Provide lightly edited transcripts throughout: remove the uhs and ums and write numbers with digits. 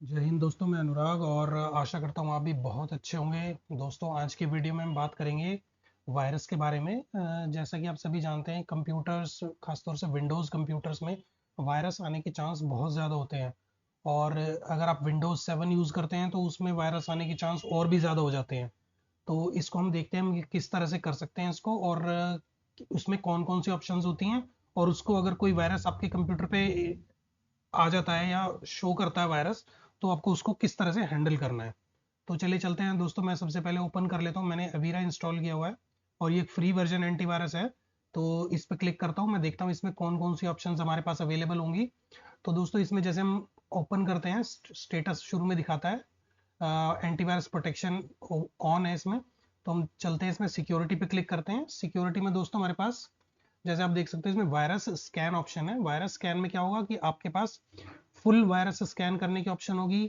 जय हिंद दोस्तों, मैं अनुराग और आशा करता हूँ आप भी बहुत अच्छे होंगे। दोस्तों, आज की वीडियो में हम बात करेंगे वायरस के बारे में। जैसा कि आप सभी जानते हैं, कंप्यूटर्स, खासतौर से विंडोज़ कंप्यूटर्स में वायरस आने के चांस बहुत ज़्यादा होते हैं। और अगर आप विंडोज़ 7 यूज़ करते हैं तो उसमें वायरस आने के चांस और भी ज़्यादा हो जाते हैं। तो इसको हम देखते हैं हम किस तरह से कर सकते हैं इसको, और उसमें कौन कौन सी ऑप्शंस होती हैं, और उसको अगर कोई वायरस आपके कंप्यूटर पे आ जाता है या शो करता है वायरस, तो आपको उसको किस तरह से हैंडल करना है। तो चलिए चलते हैं दोस्तों। मैं सबसे पहले ओपन कर लेता हूँ, मैंने अवीरा इंस्टॉल किया हुआ है और ये एक फ्री वर्जन एंटीवायरस है। तो इस पर क्लिक करता हूँ, मैं देखता हूँ इसमें कौन कौन सी ऑप्शंस हमारे पास अवेलेबल होंगी। तो दोस्तों, इसमें जैसे हम ओपन करते हैं, स्टेटस शुरू में दिखाता है एंटीवायरस प्रोटेक्शन ऑन है इसमें। तो हम चलते हैं इसमें, सिक्योरिटी पे क्लिक करते हैं। सिक्योरिटी में दोस्तों हमारे पास, जैसे आप देख सकते हैं, इसमें वायरस स्कैन ऑप्शन है। वायरस स्कैन में क्या होगा कि आपके पास फुल वायरस स्कैन करने की ऑप्शन होगी,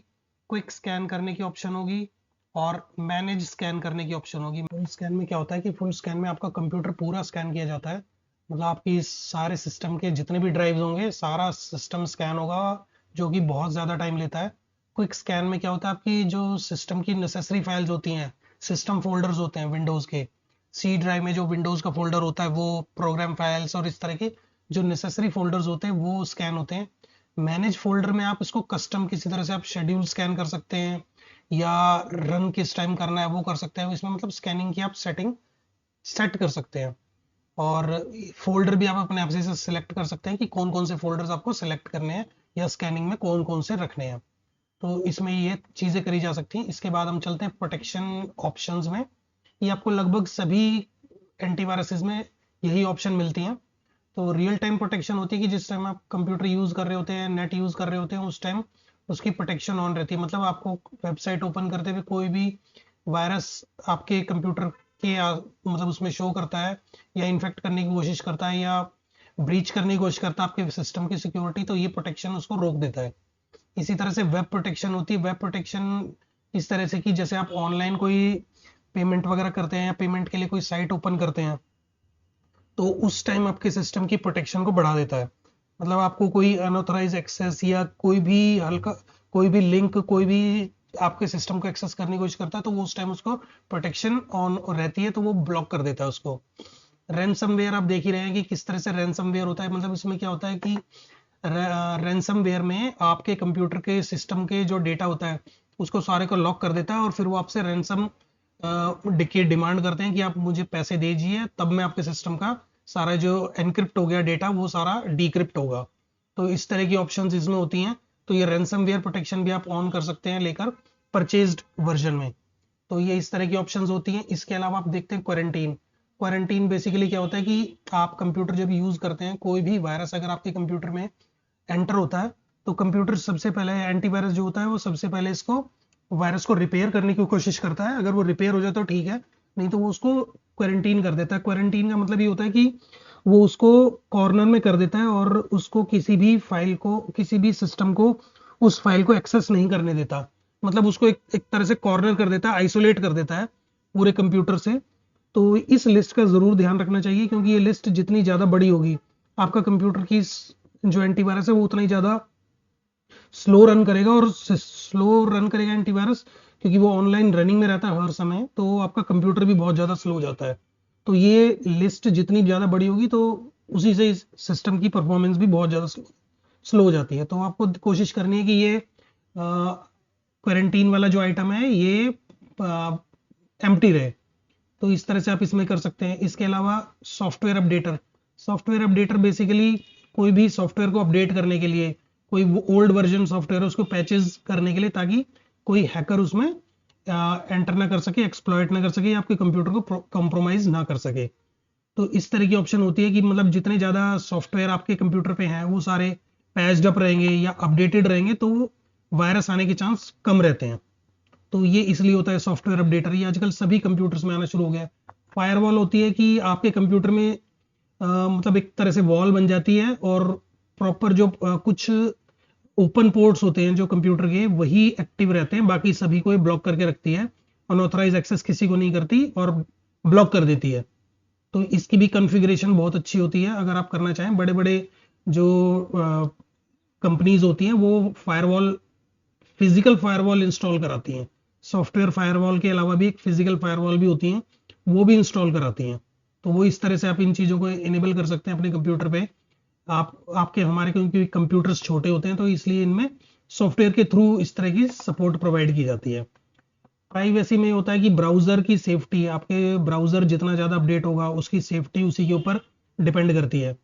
क्विक स्कैन करने की ऑप्शन होगी, और मैनेज स्कैन करने की ऑप्शन होगी। फुल स्कैन में क्या होता है कि फुल स्कैन में आपका कंप्यूटर पूरा स्कैन किया जाता है। मतलब आपकी सारे सिस्टम के जितने भी ड्राइव्स होंगे, सारा सिस्टम स्कैन होगा, जो कि बहुत ज़्यादा टाइम लेता है। क्विक स्कैन में क्या होता है, आपकी जो सिस्टम की नेसेसरी फाइल्स होती हैं, सिस्टम फोल्डर्स होते हैं विंडोज़ के, सी ड्राइव में जो विंडोज़ का फोल्डर होता है, वो प्रोग्राम फाइल्स और इस तरह के जो नेसेसरी फोल्डर्स होते हैं वो स्कैन होते हैं। मैनेज फोल्डर में आप इसको कस्टम किसी तरह से आप शेड्यूल स्कैन कर सकते हैं, या रन किस टाइम करना है वो कर सकते हैं। इसमें मतलब स्कैनिंग की आप सेटिंग सेट कर सकते हैं, और फोल्डर भी आप अपने आप से सिलेक्ट कर सकते हैं कि कौन कौन से फोल्डर्स आपको सिलेक्ट करने हैं, या स्कैनिंग में कौन कौन से रखने हैं। तो इसमें ये चीज़ें करी जा सकती हैं। इसके बाद हम चलते हैं प्रोटेक्शन ऑप्शंस में। ये आपको लगभग सभी एंटीवायरसेस में यही ऑप्शन मिलती हैं। तो रियल टाइम प्रोटेक्शन होती है कि जिस टाइम आप कंप्यूटर यूज़ कर रहे होते हैं, नेट यूज़ कर रहे होते हैं, उस टाइम उसकी प्रोटेक्शन ऑन रहती है। मतलब आपको वेबसाइट ओपन करते हुए कोई भी वायरस आपके कंप्यूटर के मतलब उसमें शो करता है, या इन्फेक्ट करने की कोशिश करता है, या ब्रीच करने की कोशिश करता है आपके सिस्टम की सिक्योरिटी, तो ये प्रोटेक्शन उसको रोक देता है। इसी तरह से वेब प्रोटेक्शन होती है। वेब प्रोटेक्शन इस तरह से कि जैसे आप ऑनलाइन कोई पेमेंट वगैरह करते हैं, या पेमेंट के लिए कोई साइट ओपन करते हैं, तो उस टाइम आपके सिस्टम की प्रोटेक्शन को बढ़ा देता है। मतलब आपको कोई अनऑथराइज एक्सेस, या कोई भी हल्का कोई भी लिंक, कोई भी आपके सिस्टम को एक्सेस करने की कोशिश करता है, तो वो उस टाइम उसको प्रोटेक्शन ऑन रहती है, तो वो ब्लॉक कर देता है उसको। रैनसमवेयर आप देख ही रहे हैं कि किस तरह से रैनसमवेयर होता है। मतलब इसमें क्या होता है कि रैनसमवेयर में आपके कंप्यूटर के सिस्टम के जो डेटा होता है, उसको सारे को लॉक कर देता है, और फिर वो आपसे रैनसम की डिमांड करते हैं कि आप मुझे पैसे दीजिए, तब मैं आपके सिस्टम का सारा जो एनक्रिप्ट हो गया डेटा, वो सारा डिक्रिप्ट होगा। तो इस तरह की ऑप्शंस इसमें होती हैं। तो ये रैनसमवेयर प्रोटेक्शन भी आप ऑन कर सकते हैं लेकर परचेज्ड वर्जन में। तो ये इस तरह की ऑप्शंस होती हैं। इसके अलावा आप देखते हैं क्वारंटीन। क्वारंटीन बेसिकली क्या होता है कि आप कंप्यूटर जब यूज करते हैं, कोई भी वायरस अगर आपके कंप्यूटर में एंटर होता है, तो कंप्यूटर सबसे पहले, एंटीवायरस जो होता है वो सबसे पहले इसको वायरस को रिपेयर करने की कोशिश करता है। अगर वो रिपेयर हो जाए तो ठीक है, नहीं तो वो उसको क्वारंटीन कर देता है। क्वारंटीन का मतलब ये होता है कि वो उसको कॉर्नर में कर देता है, और उसको किसी भी फाइल को, किसी भी सिस्टम को उस फाइल को एक्सेस नहीं करने देता। मतलब उसको एक तरह से कॉर्नर कर देता है, आइसोलेट कर देता है पूरे कंप्यूटर से। तो इस लिस्ट का जरूर ध्यान रखना चाहिए, क्योंकि ये लिस्ट जितनी ज्यादा बड़ी होगी, आपका कंप्यूटर की जो एंटीवायरस है वो उतना ही ज्यादा स्लो रन करेगा। और स्लो रन करेगा एंटीवायरस, क्योंकि वो ऑनलाइन रनिंग में रहता है हर समय, तो आपका कंप्यूटर भी बहुत ज्यादा स्लो हो जाता है। तो ये लिस्ट जितनी ज्यादा बड़ी होगी, तो उसी से सिस्टम की परफॉर्मेंस भी बहुत ज्यादा स्लो हो जाती है। तो आपको कोशिश करनी है कि ये क्वारंटीन वाला जो आइटम है ये एम्प्टी रहे। तो इस तरह से आप इसमें कर सकते हैं। इसके अलावा software updater. Software updater basically कोई भी सॉफ्टवेयर को अपडेट करने के लिए, कोई ओल्ड वर्जन सॉफ्टवेयर है उसको पैचेस करने के लिए, ताकि कोई हैकर उसमें एंटर ना कर सके, एक्सप्लॉइट ना कर सके, या आपके कंप्यूटर को कंप्रोमाइज ना कर सके। तो इस तरह की ऑप्शन होती है कि मतलब जितने ज़्यादा सॉफ्टवेयर आपके कंप्यूटर पे हैं वो सारे पैच्ड अप रहेंगे या अपडेटेड रहेंगे, तो वायरस आने के चांस कम रहते हैं। तो ये इसलिए होता है सॉफ्टवेयर अपडेटर। ये आजकल सभी कंप्यूटर्स में आना शुरू हो गया है। फायरवॉल होती है कि आपके कंप्यूटर में मतलब एक तरह से वॉल बन जाती है, और प्रॉपर जो कुछ ओपन पोर्ट्स होते हैं जो कंप्यूटर के, वही एक्टिव रहते हैं, बाकी सभी को ये ब्लॉक करके रखती है। अनऑथराइज एक्सेस किसी को नहीं करती, और ब्लॉक कर देती है। तो इसकी भी कॉन्फ़िगरेशन बहुत अच्छी होती है। अगर आप करना चाहें, बड़े बड़े जो कंपनीज होती हैं वो फायरवॉल फिजिकल फायरवॉल इंस्टॉल कराती हैं। सॉफ्टवेयर फायरवॉल के अलावा भी एक फिजिकल फायरवॉल भी होती हैं, वो भी इंस्टॉल कराती हैं। तो वो इस तरह से आप इन चीज़ों को इनेबल कर सकते हैं अपने कंप्यूटर पे। आपके हमारे क्योंकि कंप्यूटर्स छोटे होते हैं तो इसलिए इनमें सॉफ्टवेयर के थ्रू इस तरह की सपोर्ट प्रोवाइड की जाती है। प्राइवेसी में होता है कि ब्राउजर की सेफ्टी, आपके ब्राउजर जितना ज़्यादा अपडेट होगा उसकी सेफ्टी उसी के ऊपर डिपेंड करती है।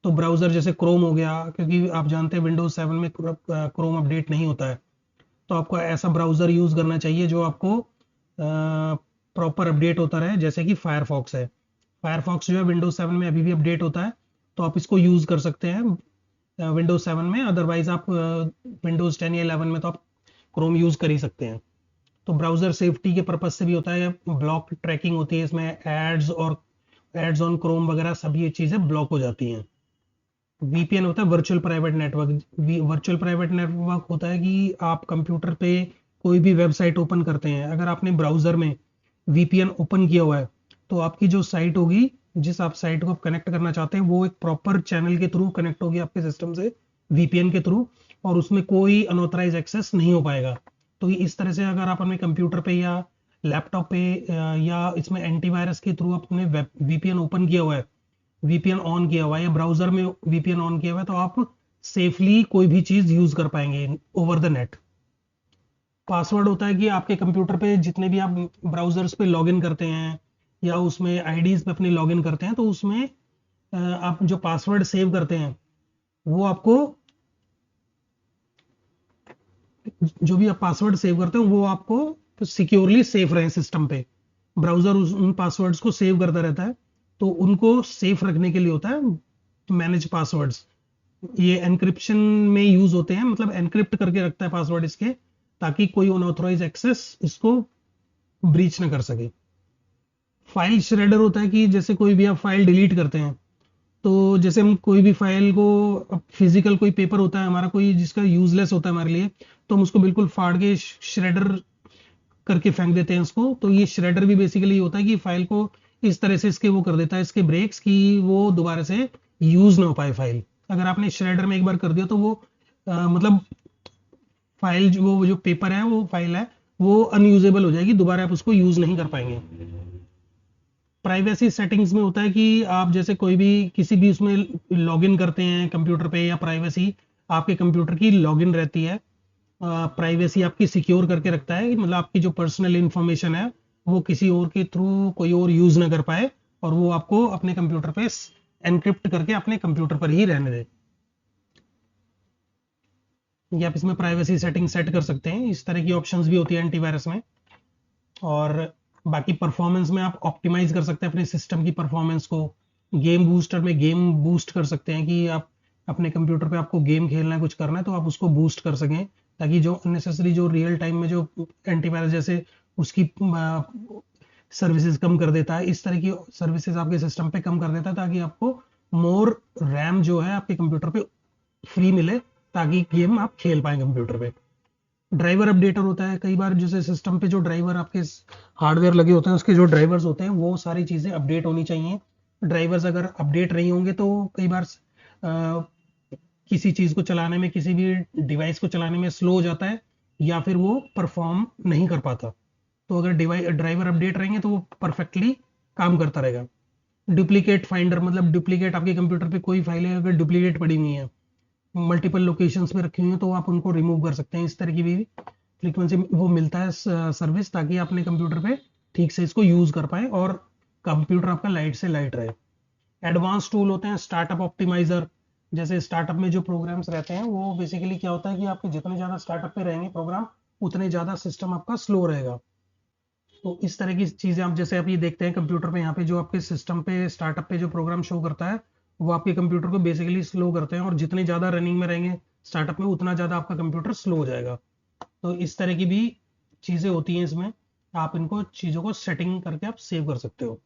तो ब्राउजर जैसे क्रोम हो गया, क्योंकि आप जानते हैं विंडोज 7 में क्रोम अपडेट नहीं होता है, तो आपको ऐसा ब्राउजर यूज करना चाहिए जो आपको प्रॉपर अपडेट होता रहे, जैसे कि फायरफॉक्स है। फायरफॉक्स जो है विंडोज 7 में अभी भी अपडेट होता है, तो आप इसको यूज कर सकते हैं विंडोज 7 में। अदरवाइज आप विंडोज 10 या 11 में तो आप क्रोम यूज कर ही सकते हैं। तो ब्राउजर सेफ्टी के पर्पज से भी होता है, ब्लॉक ट्रैकिंग होती है इसमें, एड्स और एड्स ऑन क्रोम वगैरह सभी ये चीजें ब्लॉक हो जाती हैं। वीपीएन होता है virtual private network. Virtual private network होता है कि आप कंप्यूटर पे कोई भी वेबसाइट ओपन करते हैं, अगर आपने ब्राउजर में वीपीएन ओपन किया हुआ है तो आपकी जो साइट होगी, जिस आप साइट को कनेक्ट करना चाहते हैं, वो एक प्रॉपर चैनल के थ्रू कनेक्ट होगी आपके सिस्टम से वीपीएन के थ्रू, और उसमें कोई अनऑथराइज एक्सेस नहीं हो पाएगा। तो इस तरह से अगर आप अपने कंप्यूटर पे या लैपटॉप पे या इसमें एंटीवायरस के थ्रू आपने वीपीएन ओपन किया हुआ है, वीपीएन ऑन किया हुआ है या ब्राउजर में वीपीएन ऑन किया हुआ है, तो आप सेफली कोई भी चीज यूज कर पाएंगे ओवर द नेट। पासवर्ड होता है कि आपके कंप्यूटर पे जितने भी आप ब्राउजर्स पे लॉगिन करते हैं या उसमें आईडीज पे अपने लॉगिन करते हैं, तो उसमें आप जो पासवर्ड सेव करते हैं वो आपको, जो भी आप पासवर्ड सेव करते हैं वो आपको सिक्योरली सेफ रहे सिस्टम पे। ब्राउजर उन पासवर्ड्स को सेव करता रहता है, तो उनको सेफ रखने के लिए होता है मैनेज पासवर्ड्स। ये एनक्रिप्शन में यूज होते हैं, मतलब एनक्रिप्ट करके रखता है पासवर्ड इसके, ताकि कोई अनऑथराइज एक्सेस इसको ब्रीच ना कर सके। फाइल श्रेडर होता है कि जैसे कोई भी आप फाइल डिलीट करते हैं, तो जैसे हम कोई भी फाइल को, फिजिकल कोई पेपर होता है हमारा कोई जिसका यूजलेस होता है हमारे लिए, तो हम उसको बिल्कुल फाड़ के श्रेडर करके फेंक देते हैं उसको। तो ये श्रेडर भी बेसिकली होता है कि फाइल को इस तरह से इसके वो कर देता है, इसके ब्रेक्स, कि वो दोबारा से यूज ना हो पाए फाइल। अगर आपने श्रेडर में एक बार कर दिया तो वो मतलब फाइल जो वो जो पेपर है, वो फाइल है, वो अनयूजेबल हो जाएगी, दोबारा आप उसको यूज नहीं कर पाएंगे। प्राइवेसी सेटिंग्स में होता है कि आप जैसे कोई भी किसी भी उसमें लॉगिन करते हैं कंप्यूटर पे, या प्राइवेसी आपके कंप्यूटर की लॉगिन रहती है, प्राइवेसी आपकी सिक्योर करके रखता है, मतलब आपकी जो पर्सनल इंफॉर्मेशन है वो किसी और के थ्रू कोई और यूज ना कर पाए, और वो आपको अपने कंप्यूटर पे एनक्रिप्ट करके अपने कंप्यूटर पर ही रहने दे। ये आप इसमें प्राइवेसी सेटिंग सेट कर सकते हैं, इस तरह की ऑप्शंस भी होती है एंटीवायरस में। और बाकी परफॉर्मेंस में आप ऑप्टिमाइज कर सकते हैं अपने सिस्टम की परफॉर्मेंस को। गेम बूस्टर में गेम बूस्ट कर सकते हैं कि आप अपने कंप्यूटर पे आपको गेम खेलना है, कुछ करना है, तो आप उसको बूस्ट कर सकें, ताकि जो अननेसेसरी जो रियल टाइम में जो एंटीवायरस जैसे उसकी सर्विसेज कम कर देता है, इस तरह की सर्विसेज आपके सिस्टम पे कम कर देता है, ताकि आपको मोर रैम जो है आपके कंप्यूटर पे फ्री मिले, ताकि गेम आप खेल पाए कंप्यूटर पे। ड्राइवर अपडेटर होता है, कई बार जैसे सिस्टम पे जो ड्राइवर आपके हार्डवेयर लगे होते हैं उसके जो ड्राइवर्स होते हैं वो सारी चीज़ें अपडेट होनी चाहिए। ड्राइवर्स अगर अपडेट नहीं होंगे तो कई बार किसी चीज़ को चलाने में, किसी भी डिवाइस को चलाने में स्लो हो जाता है, या फिर वो परफॉर्म नहीं कर पाता। तो अगर ड्राइवर अपडेट रहेंगे तो वो परफेक्टली काम करता रहेगा। डुप्लीकेट फाइंडर, मतलब डुप्लीकेट आपके कंप्यूटर पे कोई फाइलें अगर डुप्लीकेट पड़ी हुई हैं, मल्टीपल लोकेशंस पे रखी हुई हैं, तो आप उनको रिमूव कर सकते हैं। इस तरह की भी फ्रीक्वेंसी वो मिलता है सर्विस, ताकि आप अपने कंप्यूटर पे ठीक से इसको यूज कर पाए और कंप्यूटर आपका लाइट से लाइट रहे। एडवांस टूल होते हैं स्टार्टअप ऑप्टिमाइजर। जैसे स्टार्टअप में जो प्रोग्राम्स रहते हैं वो बेसिकली क्या होता है कि आपके जितने ज़्यादा स्टार्टअप पे रहेंगे प्रोग्राम, उतने ज़्यादा सिस्टम आपका स्लो रहेगा। तो इस तरह की चीज़ें आप जैसे आप ये देखते हैं कंप्यूटर पे, यहाँ पे जो आपके सिस्टम पे स्टार्टअप पे जो प्रोग्राम शो करता है, वो आपके कंप्यूटर को बेसिकली स्लो करते हैं, और जितने ज़्यादा रनिंग में रहेंगे स्टार्टअप में, उतना ज़्यादा आपका कंप्यूटर स्लो हो जाएगा। तो इस तरह की भी चीज़ें होती हैं इसमें, आप इनको चीज़ों को सेटिंग करके आप सेव कर सकते हो।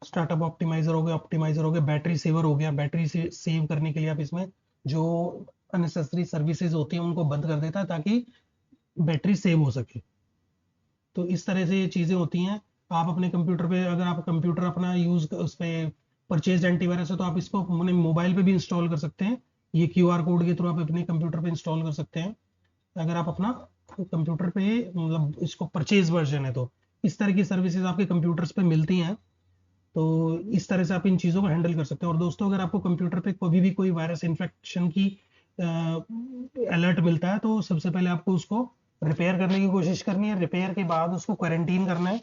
स्टार्टअप ऑप्टिमाइजर हो गया, बैटरी सेवर हो गया। बैटरी से सेव करने के लिए आप इसमें जो अननेसेसरी सर्विसेज होती हैं उनको बंद कर देता है, ताकि बैटरी सेव हो सके। तो इस तरह से ये चीज़ें होती हैं। आप अपने कंप्यूटर पे, अगर आप कंप्यूटर अपना यूज उस पर परचेज एंटीवायरस है, तो आप इसको अपने मोबाइल पे भी इंस्टॉल कर सकते हैं। ये क्यूआर कोड के थ्रू आप अपने कंप्यूटर पे इंस्टॉल कर सकते हैं, अगर आप अपना कंप्यूटर पे मतलब इसको परचेज वर्जन है, तो इस तरह की सर्विसेज आपके कंप्यूटर्स पे मिलती हैं। तो इस तरह से आप इन चीज़ों को हैंडल कर सकते हैं। और दोस्तों, अगर आपको कंप्यूटर पे कभी भी कोई वायरस इन्फेक्शन की अलर्ट मिलता है, तो सबसे पहले आपको उसको रिपेयर करने की कोशिश करनी है। रिपेयर के बाद उसको क्वारंटीन करना है।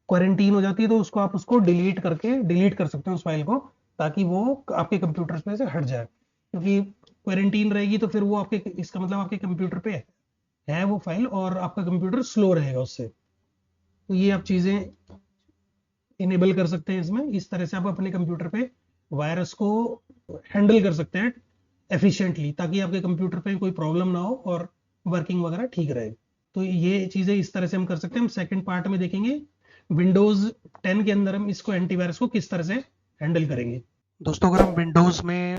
क्वारंटीन हो जाती है तो उसको आप उसको डिलीट कर सकते हैं उस फाइल को, ताकि वो आपके कंप्यूटर पे से हट जाए। क्योंकि क्वारंटीन रहेगी तो फिर वो आपके, इसका मतलब आपके कंप्यूटर पे है वो फाइल, और आपका कंप्यूटर स्लो रहेगा उससे। तो ये आप चीज़ें इनेबल कर सकते हैं इसमें। इस तरह से आप अपने कंप्यूटर पे वायरस को हैंडल कर सकते हैं एफिशिएंटली, ताकि आपके कंप्यूटर पे कोई प्रॉब्लम ना हो और वर्किंग वगैरह ठीक रहे। तो ये चीज़ें इस तरह से हम कर सकते हैं। हम सेकंड पार्ट में देखेंगे विंडोज 10 के अंदर हम इसको एंटीवायरस को किस तरह से हैंडल करेंगे। दोस्तों, अगर हम विंडोज़ में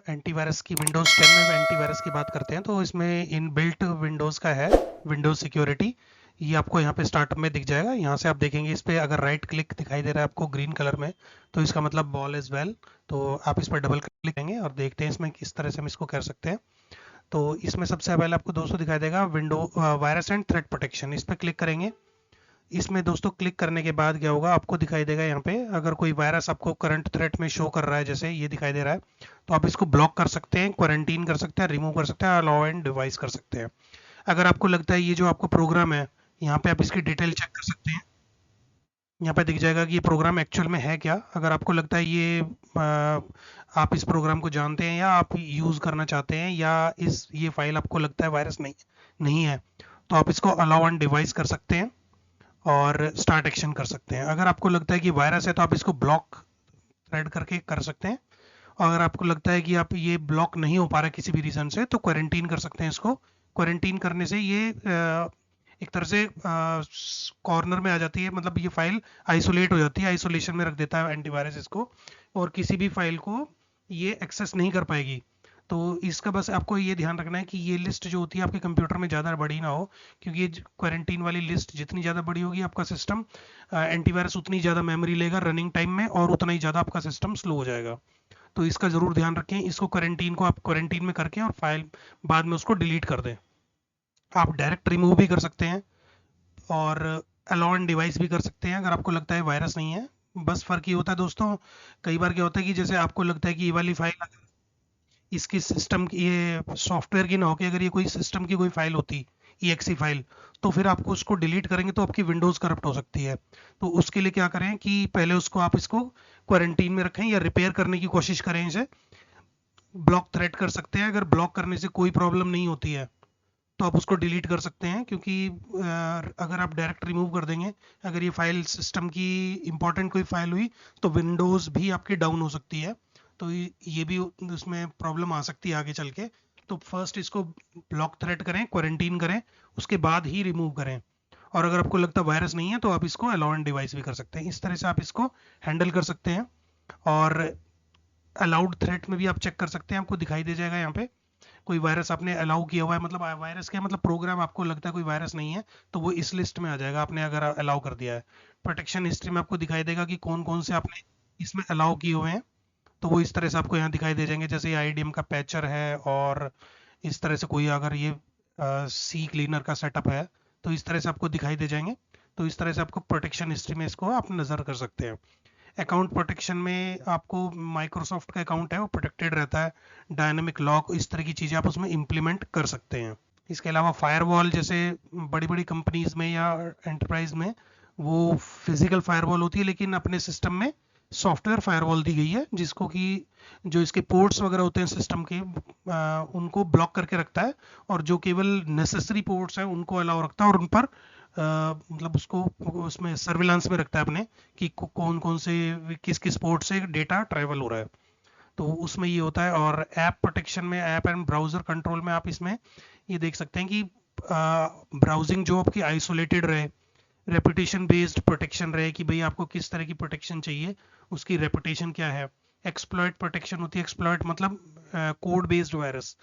एंटीवायरस की विंडोज़ 10 में एंटीवायरस की बात करते हैं, तो इसमें इनबिल्ट विंडोज़ का है विंडोज़ सिक्योरिटी। ये आपको यहाँ पे स्टार्टअप में दिख जाएगा। यहाँ से आप देखेंगे इस पे अगर राइट क्लिक दिखाई दे रहा है आपको ग्रीन कलर में, तो इसका मतलब ऑल इज वेल। तो आप इस पर डबल क्लिक करेंगे और देखते हैं इसमें किस तरह से हम इसको कर सकते हैं। तो इसमें सबसे पहले आपको दोस्तों दिखाई देगा window virus and threat protection, इस पर क्लिक करेंगे। इसमें दोस्तों क्लिक करने के बाद क्या होगा, आपको दिखाई देगा यहाँ पे अगर कोई वायरस आपको करंट थ्रेट में शो कर रहा है, जैसे ये दिखाई दे रहा है, तो आप इसको ब्लॉक कर सकते हैं, क्वारंटीन कर सकते हैं, रिमूव कर सकते हैं, अलाउ एंड डिवाइस कर सकते हैं। अगर आपको लगता है ये जो आपको प्रोग्राम है, यहाँ पे आप इसकी डिटेल चेक कर सकते हैं। यहाँ पे दिख जाएगा कि ये प्रोग्राम एक्चुअल में है क्या। अगर आपको लगता है ये आप इस प्रोग्राम को जानते हैं या आप यूज़ करना चाहते हैं, या ये फाइल आपको लगता है वायरस नहीं नहीं है, तो आप इसको अलाउ एंड डिवाइस कर सकते हैं और स्टार्ट एक्शन कर सकते हैं। अगर आपको लगता है कि वायरस है, तो आप इसको ब्लॉक थ्रेड करके कर सकते हैं। और अगर आपको लगता है कि आप ये ब्लॉक नहीं हो पा रहा है किसी भी रीज़न से, तो क्वारंटीन कर सकते हैं इसको। क्वारंटीन करने से ये एक तरह से कॉर्नर में आ जाती है, मतलब ये फाइल आइसोलेट हो जाती है, आइसोलेशन में रख देता है एंटीवायरस इसको, और किसी भी फाइल को ये एक्सेस नहीं कर पाएगी। तो इसका बस आपको ये ध्यान रखना है कि ये लिस्ट जो होती है आपके कंप्यूटर में ज़्यादा बड़ी ना हो, क्योंकि ये क्वारंटीन वाली लिस्ट जितनी ज़्यादा बड़ी होगी आपका सिस्टम एंटीवायरस उतनी ज़्यादा मेमोरी लेगा रनिंग टाइम में, और उतना ही ज़्यादा आपका सिस्टम स्लो हो जाएगा। तो इसका ज़रूर ध्यान रखें। इसको क्वारंटीन को आप क्वारंटीन में करके और फाइल बाद में उसको डिलीट कर दें। आप डायरेक्ट रिमूव भी कर सकते हैं और अलाउ एंड डिवाइस भी कर सकते हैं अगर आपको लगता है वायरस नहीं है। बस फ़र्क ये होता है दोस्तों, कई बार क्या होता है कि जैसे आपको लगता है कि ये वाली फाइल इसकी सिस्टम की, ये सॉफ्टवेयर की ना हो, कि अगर ये कोई सिस्टम की कोई फाइल होती EXE फाइल, तो फिर आपको उसको डिलीट करेंगे तो आपकी विंडोज़ करप्ट हो सकती है। तो उसके लिए क्या करें कि पहले उसको आप इसको क्वारंटीन में रखें या रिपेयर करने की कोशिश करें। इसे ब्लॉक थ्रेट कर सकते हैं। अगर ब्लॉक करने से कोई प्रॉब्लम नहीं होती है, तो आप उसको डिलीट कर सकते हैं, क्योंकि अगर आप डायरेक्ट रिमूव कर देंगे, अगर ये फाइल सिस्टम की इंपॉर्टेंट कोई फाइल हुई, तो विंडोज़ भी आपकी डाउन हो सकती है। तो ये भी उसमें प्रॉब्लम आ सकती है आगे चल के। तो फर्स्ट इसको ब्लॉक थ्रेट करें, क्वारंटीन करें, उसके बाद ही रिमूव करें। और अगर आपको लगता है वायरस नहीं है, तो आप इसको अलाउ एंड डिवाइस भी कर सकते हैं। इस तरह से आप इसको हैंडल कर सकते हैं। और अलाउड थ्रेट में भी आप चेक कर सकते हैं, आपको दिखाई दे जाएगा यहाँ पे कोई वायरस आपने अलाउ किया हुआ है, मतलब वायरस क्या मतलब प्रोग्राम आपको लगता है कोई वायरस नहीं है, तो वो इस लिस्ट में आ जाएगा आपने अगर अलाउ कर दिया है। प्रोटेक्शन हिस्ट्री में आपको दिखाई देगा कि कौन कौन से आपने इसमें अलाउ किए हुए हैं, तो वो इस तरह से आपको यहाँ दिखाई दे जाएंगे। जैसे ये IDM का पैचर है, और इस तरह से कोई अगर ये सी क्लीनर का सेटअप है, तो इस तरह से आपको दिखाई दे जाएंगे। तो इस तरह से आपको प्रोटेक्शन हिस्ट्री में इसको आप नज़र कर सकते हैं। अकाउंट प्रोटेक्शन में आपको माइक्रोसॉफ्ट का अकाउंट है वो प्रोटेक्टेड रहता है, डायनेमिक लॉक, इस तरह की चीज़ें आप उसमें इम्प्लीमेंट कर सकते हैं। इसके अलावा फायरवॉल, जैसे बड़ी बड़ी कंपनीज में या एंटरप्राइज में वो फिजिकल फायरवॉल होती है, लेकिन अपने सिस्टम में सॉफ्टवेयर फायरवॉल दी गई है, जिसको कि जो इसके पोर्ट्स वगैरह होते हैं सिस्टम के, उनको ब्लॉक करके रखता है, और जो केवल नेसेसरी पोर्ट्स हैं उनको अलाउ रखता है, और उन पर मतलब उसको उसमें सर्विलांस में रखता है अपने, कि कौन कौन से किस किस पोर्ट से डेटा ट्रैवल हो रहा है। तो उसमें ये होता है। और ऐप प्रोटेक्शन में, ऐप एंड ब्राउज़र कंट्रोल में आप इसमें ये देख सकते हैं कि ब्राउजिंग जो आपकी आइसोलेटेड रहे, रेपुटेशन बेस्ड प्रोटेक्शन रहे, कि भाई आपको किस तरह की प्रोटेक्शन चाहिए, उसकी रेपुटेशन क्या है। एक्सप्लॉइट प्रोटेक्शन होती है, एक्सप्लॉइट मतलब कोड बेस्ड वायरस,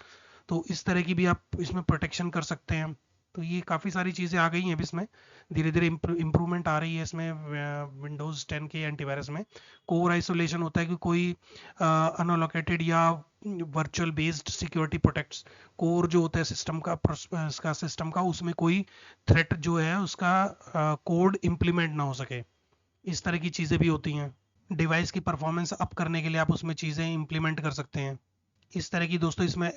तो इस तरह की भी आप इसमें प्रोटेक्शन कर सकते हैं। तो ये काफ़ी सारी चीज़ें आ गई हैं अभी इसमें, धीरे धीरे इम्प्रूवमेंट आ रही है इसमें विंडोज़ 10 के एंटीवायरस में। कोर आइसोलेशन होता है कि कोई अनअलोकेटेड या virtual based security protects core जो होता है सिस्टम का उसमें कोई थ्रेट जो है उसका कोड इम्प्लीमेंट ना हो सके, इस तरह की चीज़ें भी होती हैं। डिवाइस की परफॉर्मेंस अप करने के लिए आप उसमें चीज़ें इम्प्लीमेंट कर सकते हैं। इस तरह की दोस्तों इसमें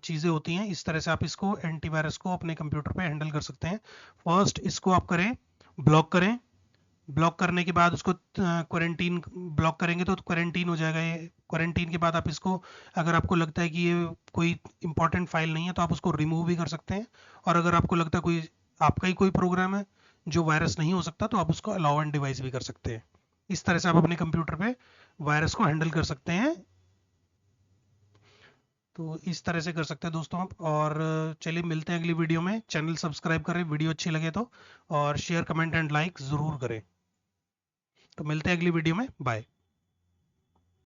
चीज़ें होती हैं। इस तरह से आप इसको एंटीवायरस को अपने कंप्यूटर पे हैंडल कर सकते हैं। फर्स्ट इसको आप करें, ब्लॉक करें। ब्लॉक करने के बाद उसको क्वारंटीन, ब्लॉक करेंगे तो क्वारंटीन हो जाएगा ये। क्वारंटीन के बाद आप इसको, अगर आपको लगता है कि ये कोई इंपॉर्टेंट फाइल नहीं है तो आप उसको रिमूव भी कर सकते हैं। और अगर आपको लगता है कोई आपका ही कोई प्रोग्राम है जो वायरस नहीं हो सकता तो आप उसको अलाउ एंड डिवाइस भी कर सकते हैं। इस तरह से आप अपने कंप्यूटर पे वायरस को हैंडल कर सकते हैं। तो इस तरह से कर सकते हैं दोस्तों आप। और चलिए मिलते हैं अगली वीडियो में। चैनल सब्सक्राइब करें वीडियो अच्छी लगे तो, और शेयर कमेंट एंड लाइक ज़रूर करें। तो मिलते हैं अगली वीडियो में, बाय।